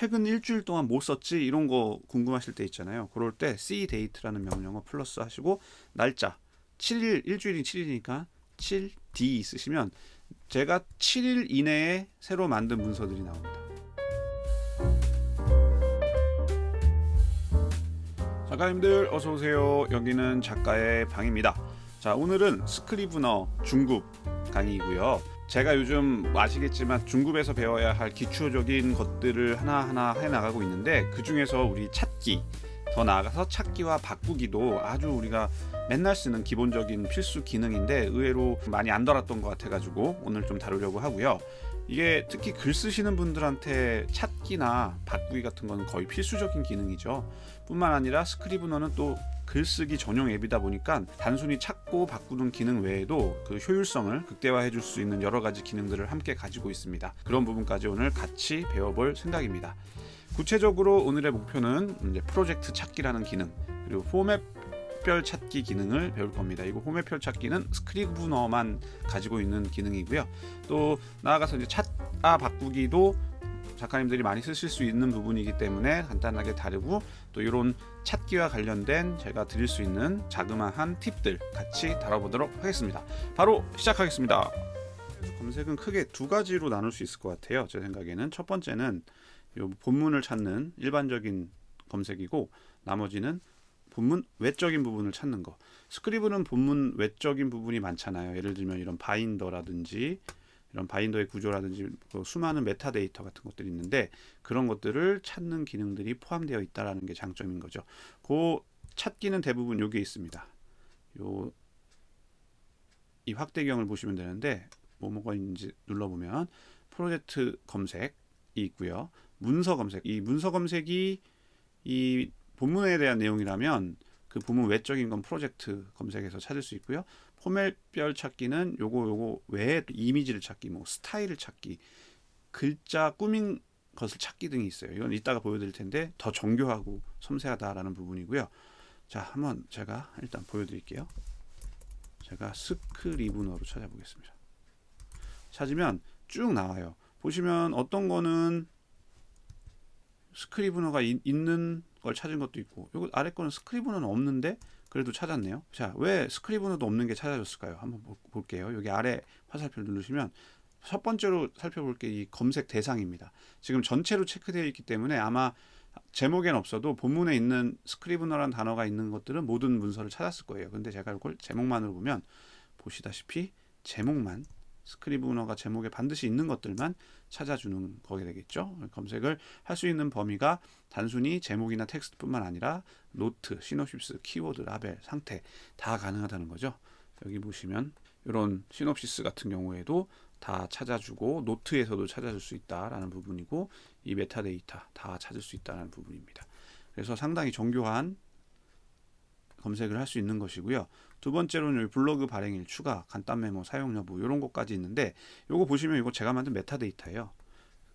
최근 일주일 동안 뭐 썼지 이런 거 궁금하실 때 있잖아요. 그럴 때 cdate라는 명령어 플러스 하시고 날짜 7일, 일주일이 7일이니까 7d 쓰시면 제가 7일 이내에 새로 만든 문서들이 나옵니다. 작가님들 어서 오세요. 여기는 작가의 방입니다. 자, 오늘은 스크리브너 중급 강의이고요. 제가 요즘 아시겠지만 중급에서 배워야 할 기초적인 것들을 하나하나 해나가고 있는데, 그 중에서 우리 찾기, 더 나아가서 찾기와 바꾸기도 아주 우리가 맨날 쓰는 기본적인 필수 기능인데 의외로 많이 안 달았던 것 같아가지고 오늘 좀 다루려고 하고요. 이게 특히 글 쓰시는 분들한테 찾기나 바꾸기 같은 건 거의 필수적인 기능이죠. 뿐만 아니라 스크리브너는 또 글쓰기 전용 앱이다 보니까 단순히 찾고 바꾸는 기능 외에도 그 효율성을 극대화해 줄 수 있는 여러 가지 기능들을 함께 가지고 있습니다. 그런 부분까지 오늘 같이 배워볼 생각입니다. 구체적으로 오늘의 목표는 이제 프로젝트 찾기라는 기능, 그리고 포맷별 찾기 기능을 배울 겁니다. 이거 포맷별 찾기는 스크리브너만 가지고 있는 기능이고요. 또 나아가서 이제 찾아 바꾸기도 작가님들이 많이 쓰실 수 있는 부분이기 때문에 간단하게 다루고, 또 이런 찾기와 관련된 제가 드릴 수 있는 자그마한 팁들 같이 다뤄보도록 하겠습니다. 바로 시작하겠습니다. 검색은 크게 두 가지로 나눌 수 있을 것 같아요. 제 생각에는 첫 번째는 요 본문을 찾는 일반적인 검색이고, 나머지는 본문 외적인 부분을 찾는 거. 스크리브는 본문 외적인 부분이 많잖아요. 예를 들면 이런 바인더라든지 이런 바인더의 구조라든지 수많은 메타데이터 같은 것들이 있는데, 그런 것들을 찾는 기능들이 포함되어 있다는 게 장점인 거죠. 그 찾기는 대부분 여기에 있습니다. 이 확대경을 보시면 되는데, 뭐가 있는지 눌러보면 프로젝트 검색이 있고요. 문서 검색. 이 문서 검색이 이 본문에 대한 내용이라면 그 본문 외적인 건 프로젝트 검색에서 찾을 수 있고요. 포맷별 찾기는 요거 외에 이미지를 찾기, 뭐 스타일을 찾기, 글자 꾸민 것을 찾기 등이 있어요. 이건 이따가 보여드릴 텐데 더 정교하고 섬세하다라는 부분이고요. 자, 한번 제가 일단 보여드릴게요. 제가 스크리브너로 찾아보겠습니다. 찾으면 쭉 나와요. 보시면 어떤 거는 스크리브너가 있는 걸 찾은 것도 있고, 요거 아래 거는 스크리브너는 없는데 그래도 찾았네요. 자, 왜 스크리브너도 없는 게 찾아졌을까요? 한번 볼게요. 여기 아래 화살표를 누르시면 첫 번째로 살펴볼 게 이 검색 대상입니다. 지금 전체로 체크되어 있기 때문에 아마 제목엔 없어도 본문에 있는 스크리브너라는 단어가 있는 것들은 모든 문서를 찾았을 거예요. 근데 제가 이걸 제목만으로 보면 보시다시피 제목만, 스크리브너가 제목에 반드시 있는 것들만 찾아주는 거게 되겠죠. 검색을 할 수 있는 범위가 단순히 제목이나 텍스트뿐만 아니라 노트, 시놉시스, 키워드, 라벨, 상태 다 가능하다는 거죠. 여기 보시면 이런 시놉시스 같은 경우에도 다 찾아주고 노트에서도 찾아줄 수 있다라는 부분이고, 이 메타데이터 다 찾을 수 있다는 부분입니다. 그래서 상당히 정교한 검색을 할 수 있는 것이고요. 두 번째로는 여기 블로그 발행일 추가, 간단 메모, 사용 여부 이런 것까지 있는데, 요거 보시면 이거 제가 만든 메타데이터예요.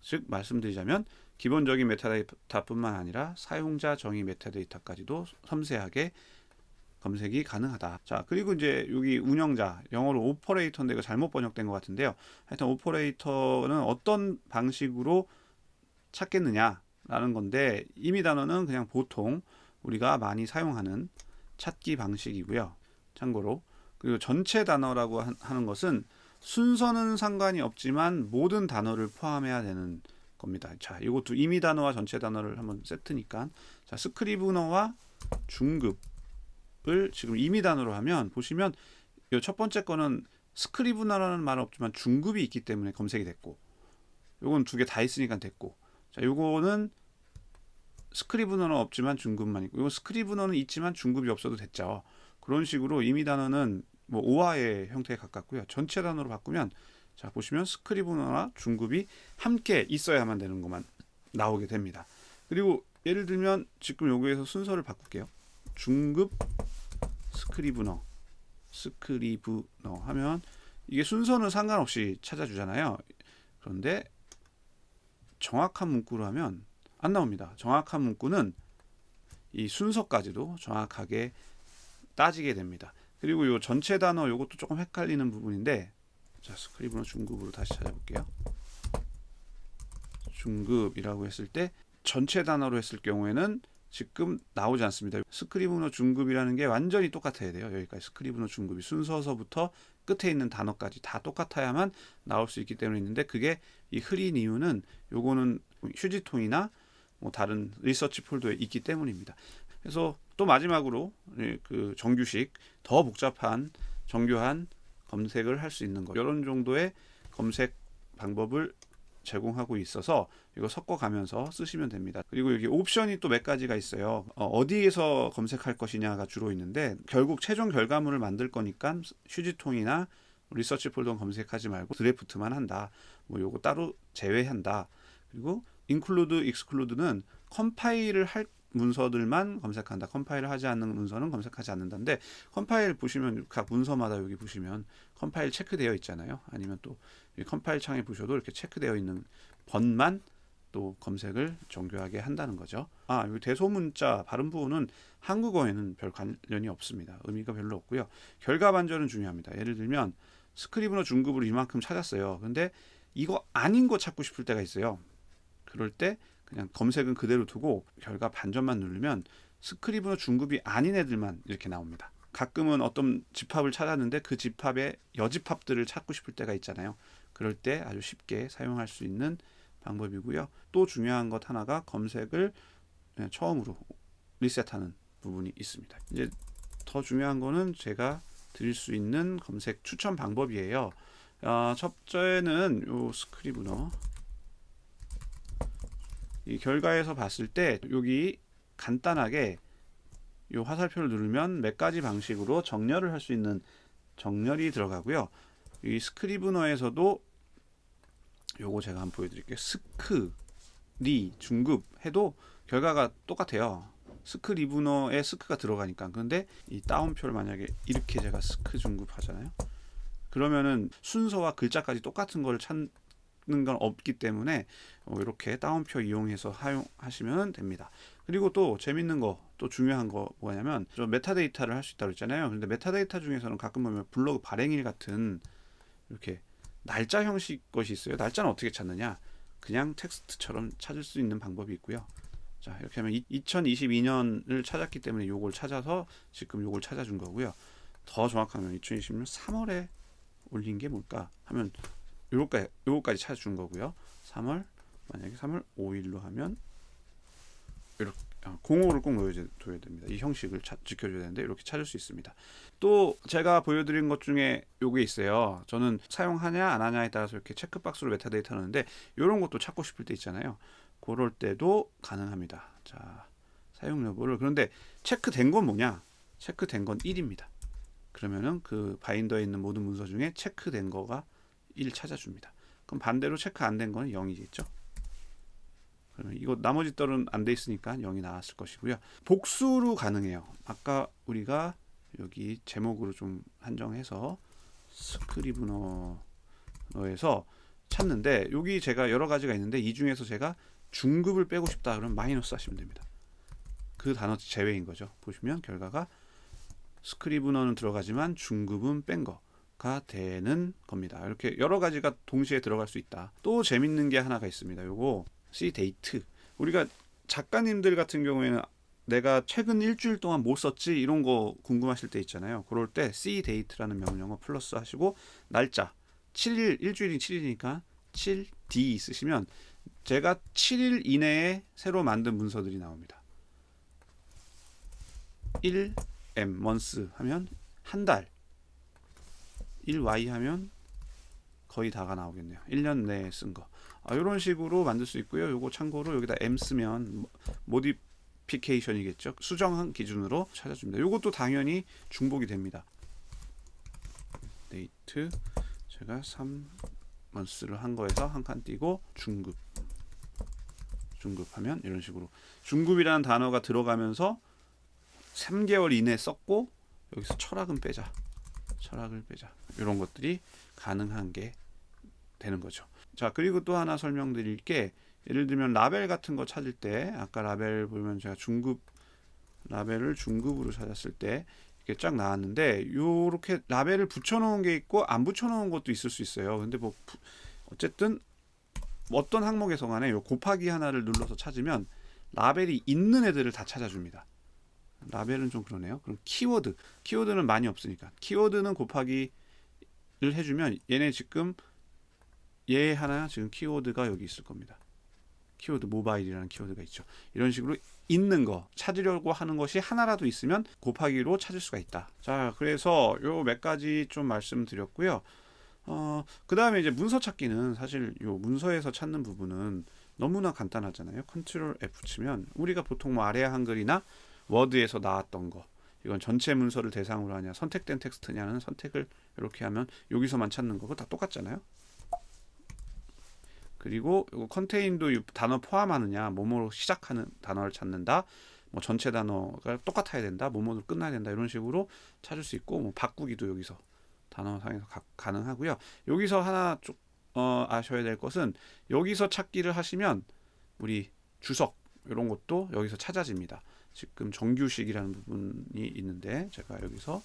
즉 말씀드리자면 기본적인 메타데이터뿐만 아니라 사용자 정의 메타데이터까지도 섬세하게 검색이 가능하다. 자, 그리고 이제 여기 운영자, 영어로 오퍼레이터인데 이거 잘못 번역된 것 같은데요. 하여튼 오퍼레이터는 어떤 방식으로 찾겠느냐라는 건데, 임의 단어는 그냥 보통 우리가 많이 사용하는 찾기 방식이고요. 참고로, 그리고 전체 단어라고 하는 것은 순서는 상관이 없지만 모든 단어를 포함해야 되는 겁니다. 자, 이것도 임의 단어와 전체 단어를 한번 세트니까, 자, 스크리브너와 중급을 지금 임의 단어로 하면 보시면 이 첫 번째 거는 스크리브너라는 말은 없지만 중급이 있기 때문에 검색이 됐고, 요건 두 개 다 있으니까 됐고, 자, 요거는 스크리브너는 없지만 중급만 있고, 이거 스크리브너는 있지만 중급이 없어도 됐죠. 그런 식으로 임의 단어는 뭐 오화의 형태에 가깝고요. 전체 단어로 바꾸면, 자, 보시면 스크리브너나 중급이 함께 있어야만 되는 것만 나오게 됩니다. 그리고 예를 들면 지금 여기에서 순서를 바꿀게요. 중급 스크리브너 하면 이게 순서는 상관없이 찾아주잖아요. 그런데 정확한 문구로 하면 안 나옵니다. 정확한 문구는 이 순서까지도 정확하게 따지게 됩니다. 그리고 이 전체 단어 이것도 조금 헷갈리는 부분인데, 자, 스크리브너 중급으로 다시 찾아볼게요. 중급이라고 했을 때 전체 단어로 했을 경우에는 지금 나오지 않습니다. 스크리브너 중급이라는 게 완전히 똑같아야 돼요. 여기까지 스크리브너 중급이 순서서부터 끝에 있는 단어까지 다 똑같아야만 나올 수 있기 때문에 있는데, 그게 이 흐린 이유는 요거는 휴지통이나 뭐 다른 리서치 폴더에 있기 때문입니다. 그래서 또 마지막으로 그 정규식 더 복잡한 정교한 검색을 할 수 있는 것, 이런 정도의 검색 방법을 제공하고 있어서 이거 섞어가면서 쓰시면 됩니다. 그리고 여기 옵션이 또 몇 가지가 있어요. 어디에서 검색할 것이냐가 주로 있는데, 결국 최종 결과물을 만들 거니까 휴지통이나 리서치 폴더 검색하지 말고 드래프트만 한다, 뭐 요거 따로 제외한다. 그리고 include, exclude는 컴파일을 할 문서들만 검색한다, 컴파일을 하지 않는 문서는 검색하지 않는다인데, 컴파일 보시면 각 문서마다 여기 보시면 컴파일 체크되어 있잖아요. 아니면 또 컴파일 창에 보셔도 이렇게 체크되어 있는 번만 또 검색을 정교하게 한다는 거죠. 여기 대소문자 발음 부분은 한국어에는 별 관련이 없습니다. 의미가 별로 없고요. 결과 반전은 중요합니다. 예를 들면 스크리브너 중급으로 이만큼 찾았어요. 근데 이거 아닌 거 찾고 싶을 때가 있어요. 그럴 때 그냥 검색은 그대로 두고 결과 반전만 누르면 스크리브너 중급이 아닌 애들만 이렇게 나옵니다. 가끔은 어떤 집합을 찾았는데 그 집합의 여집합들을 찾고 싶을 때가 있잖아요. 그럴 때 아주 쉽게 사용할 수 있는 방법이고요. 또 중요한 것 하나가 검색을 처음으로 리셋하는 부분이 있습니다. 이제 더 중요한 거는 제가 드릴 수 있는 검색 추천 방법이에요. 첫째는 요 스크리브너, 이 결과에서 봤을 때 여기 간단하게 이 화살표를 누르면 몇 가지 방식으로 정렬을 할 수 있는 정렬이 들어가고요. 이 스크리브너에서도 요거 제가 한번 보여드릴게요. 스크, 리, 중급 해도 결과가 똑같아요. 스크리브너에 스크가 들어가니까. 근데 이 따옴표를 만약에 이렇게 제가 스크 중급 하잖아요. 그러면은 순서와 글자까지 똑같은 걸 찾는 건 없기 때문에 이렇게 따옴표 이용해서 사용하시면 됩니다. 그리고 또 재밌는 거, 또 중요한 거 뭐냐면 저 메타데이터를 할 수 있다고 했잖아요. 근데 메타데이터 중에서는 가끔 보면 블로그 발행일 같은 이렇게 날짜 형식 것이 있어요. 날짜는 어떻게 찾느냐? 그냥 텍스트처럼 찾을 수 있는 방법이 있고요. 자, 이렇게 하면 2022년을 찾았기 때문에 요걸 찾아서 지금 요걸 찾아준 거고요. 더 정확하면 2020년 3월에 올린 게 뭘까 하면 요거까지 찾아준 거고요. 3월, 만약에 3월 5일로 하면 이렇게 05를 꼭 넣어줘야 됩니다. 이 형식을 지켜줘야 되는데 이렇게 찾을 수 있습니다. 또 제가 보여드린 것 중에 요게 있어요. 저는 사용하냐 안 하냐에 따라서 이렇게 체크박스로 메타데이터 넣는데, 이런 것도 찾고 싶을 때 있잖아요. 그럴 때도 가능합니다. 자, 사용 여부를. 그런데 체크된 건 뭐냐? 체크된 건 1입니다. 그러면은 그 바인더에 있는 모든 문서 중에 체크된 거가 1 찾아줍니다. 그럼 반대로 체크 안 된 거는 0이겠죠. 그러면 이거 나머지 떨은 안 돼 있으니까 0이 나왔을 것이고요. 복수로 가능해요. 아까 우리가 여기 제목으로 좀 한정해서 스크리브너에서 찾는데, 여기 제가 여러 가지가 있는데 이 중에서 제가 중급을 빼고 싶다 그러면 마이너스 하시면 됩니다. 그 단어 제외인 거죠. 보시면 결과가 스크리브너는 들어가지만 중급은 뺀 거가 되는 겁니다. 이렇게 여러 가지가 동시에 들어갈 수 있다. 또 재밌는 게 하나가 있습니다. 요거 C 데이트. 우리가 작가님들 같은 경우에는 내가 최근 일주일 동안 뭐 썼지 이런 거 궁금하실 때 있잖아요. 그럴 때 C 데이트라는 명령어 플러스 하시고 날짜 7일, 일주일이 7일이니까 7D 쓰시면 제가 7일 이내에 새로 만든 문서들이 나옵니다. 1M month 하면 한 달, 1Y 하면 거의 다가 나오겠네요. 1년 내에 쓴 거. 이런 식으로 만들 수 있고요. 요거 참고로 여기다 M 쓰면 모디피케이션이겠죠. 수정한 기준으로 찾아줍니다. 요것도 당연히 중복이 됩니다. 데이트 제가 3month를 한 거에서 한 칸 띄고 중급하면 이런 식으로 중급이라는 단어가 들어가면서 3개월 이내 썼고 여기서 철학을 빼자 이런 것들이 가능한 게 되는 거죠. 자, 그리고 또 하나 설명드릴 게, 예를 들면 라벨 같은 거 찾을 때, 아까 라벨 보면 제가 라벨을 중급으로 찾았을 때 이렇게 쫙 나왔는데, 요렇게 라벨을 붙여놓은 게 있고 안 붙여놓은 것도 있을 수 있어요. 근데 뭐 어쨌든 어떤 항목에서 간에 요 곱하기 하나를 눌러서 찾으면 라벨이 있는 애들을 다 찾아줍니다. 라벨은 좀 그러네요. 그럼 키워드는 많이 없으니까 키워드는 곱하기를 해주면 얘네 지금 얘 하나 지금 키워드가 여기 있을 겁니다. 키워드 모바일이라는 키워드가 있죠. 이런 식으로 있는 거 찾으려고 하는 것이 하나라도 있으면 곱하기로 찾을 수가 있다. 자, 그래서 요 몇 가지 좀 말씀드렸고요. 그 다음에 이제 문서 찾기는 사실 요 문서에서 찾는 부분은 너무나 간단하잖아요. 컨트롤 F 치면 우리가 보통 뭐 아래아 한글이나 워드에서 나왔던 거, 이건 전체 문서를 대상으로 하냐 선택된 텍스트냐는 선택을 이렇게 하면 여기서만 찾는 거고 다 똑같잖아요. 그리고 이거 컨테인도 단어 포함하느냐, 뭐뭐로 시작하는 단어를 찾는다, 뭐 전체 단어가 똑같아야 된다, 뭐뭐로 끝나야 된다, 이런 식으로 찾을 수 있고, 뭐 바꾸기도 여기서 단어상에서 가능하고요. 여기서 하나 아셔야 될 것은 여기서 찾기를 하시면 우리 주석 이런 것도 여기서 찾아집니다. 지금 정규식이라는 부분이 있는데 제가 여기서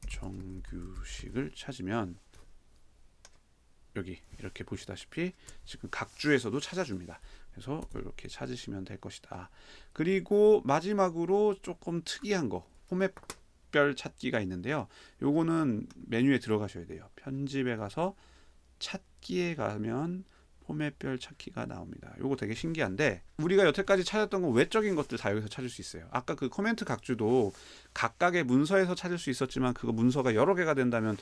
정규식을 찾으면 여기 이렇게 보시다시피 지금 각 주에서도 찾아줍니다. 그래서 이렇게 찾으시면 될 것이다. 그리고 마지막으로 조금 특이한 거 포맷별 찾기가 있는데요. 요거는 메뉴에 들어가셔야 돼요. 편집에 가서 찾기에 가면 포맷별 찾기가 나옵니다. 요거 되게 신기한데 우리가 여태까지 찾았던 건 외적인 것들 다 여기서 찾을 수 있어요. 아까 그 코멘트 각주도 각각의 문서에서 찾을 수 있었지만 그거 문서가 여러 개가 된다면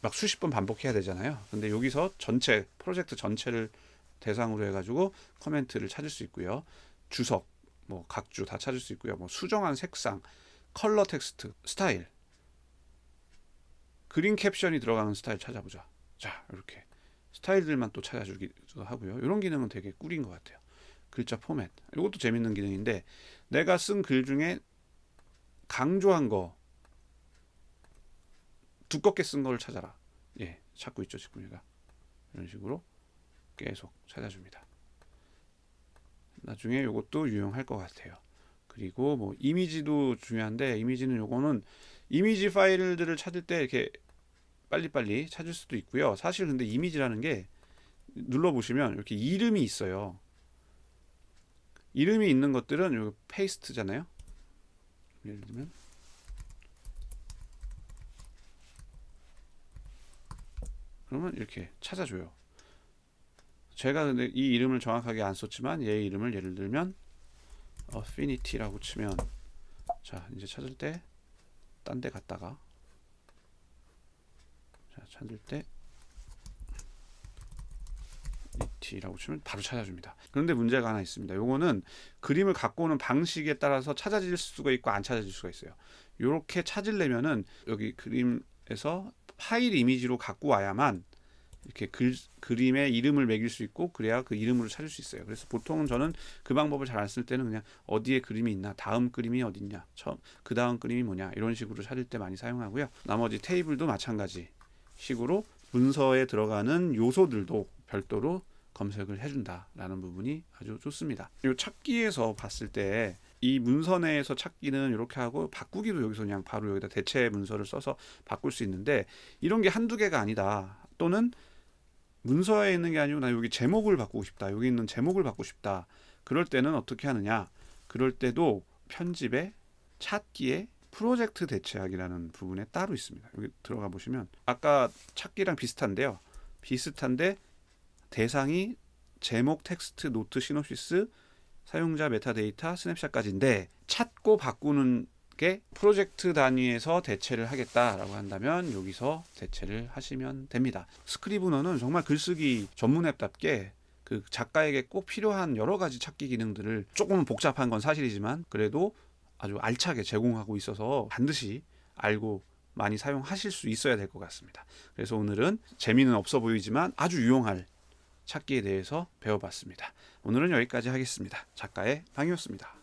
막 수십 번 반복해야 되잖아요. 근데 여기서 전체 프로젝트 전체를 대상으로 해가지고 코멘트를 찾을 수 있고요. 주석, 뭐 각주 다 찾을 수 있고요. 뭐 수정한 색상, 컬러 텍스트, 스타일, 그린 캡션이 들어가는 스타일 찾아보자. 자, 이렇게 스타일들만 또 찾아주기도 하고요. 이런 기능은 되게 꿀인 것 같아요. 글자 포맷, 이것도 재밌는 기능인데 내가 쓴 글 중에 강조한 거, 두껍게 쓴 걸 찾아라. 예, 찾고 있죠 지금 얘가. 이런 식으로 계속 찾아줍니다. 나중에 이것도 유용할 것 같아요. 그리고 뭐 이미지도 중요한데 이미지는 요거는 이미지 파일들을 찾을 때 이렇게 빨리빨리 찾을 수도 있고요. 사실 근데 이미지라는 게 눌러보시면 이렇게 이름이 있어요. 이름이 있는 것들은 요 페이스트잖아요. 예를 들면 그러면 이렇게 찾아줘요. 제가 근데 이 이름을 정확하게 안 썼지만 얘 이름을 예를 들면 affinity라고 치면 자 이제 찾을 때 딴 데 갔다가 자 찾을 때 니티라고 치면 바로 찾아줍니다. 그런데 문제가 하나 있습니다. 요거는 그림을 갖고 오는 방식에 따라서 찾아질 수가 있고 안 찾아질 수가 있어요. 요렇게 찾으려면은 여기 그림에서 파일 이미지로 갖고 와야만 이렇게 그림에 이름을 매길 수 있고 그래야 그 이름으로 찾을 수 있어요. 그래서 보통은 저는 그 방법을 잘 안 쓸 때는 그냥 어디에 그림이 있나, 다음 그림이 어디 있냐, 그 다음 그림이 뭐냐 이런 식으로 찾을 때 많이 사용하고요. 나머지 테이블도 마찬가지 식으로 문서에 들어가는 요소들도 별도로 검색을 해준다라는 부분이 아주 좋습니다. 이 찾기에서 봤을 때 이 문서 내에서 찾기는 이렇게 하고 바꾸기도 여기서 그냥 바로 여기다 대체 문서를 써서 바꿀 수 있는데 이런 게 한두 개가 아니다. 또는 문서에 있는 게 아니고 나 여기 제목을 바꾸고 싶다. 여기 있는 제목을 바꾸고 싶다. 그럴 때는 어떻게 하느냐? 그럴 때도 편집에 찾기에 프로젝트 대체하기라는 부분에 따로 있습니다. 여기 들어가 보시면 아까 찾기랑 비슷한데요. 비슷한데 대상이 제목, 텍스트, 노트, 시놉시스, 사용자 메타데이터, 스냅샷까지인데 찾고 바꾸는 게 프로젝트 단위에서 대체를 하겠다라고 한다면 여기서 대체를 하시면 됩니다. 스크리브너는 정말 글쓰기 전문 앱답게 그 작가에게 꼭 필요한 여러 가지 찾기 기능들을 조금은 복잡한 건 사실이지만 그래도 아주 알차게 제공하고 있어서 반드시 알고 많이 사용하실 수 있어야 될 것 같습니다. 그래서 오늘은 재미는 없어 보이지만 아주 유용할 찾기에 대해서 배워봤습니다. 오늘은 여기까지 하겠습니다. 작가의 방이었습니다.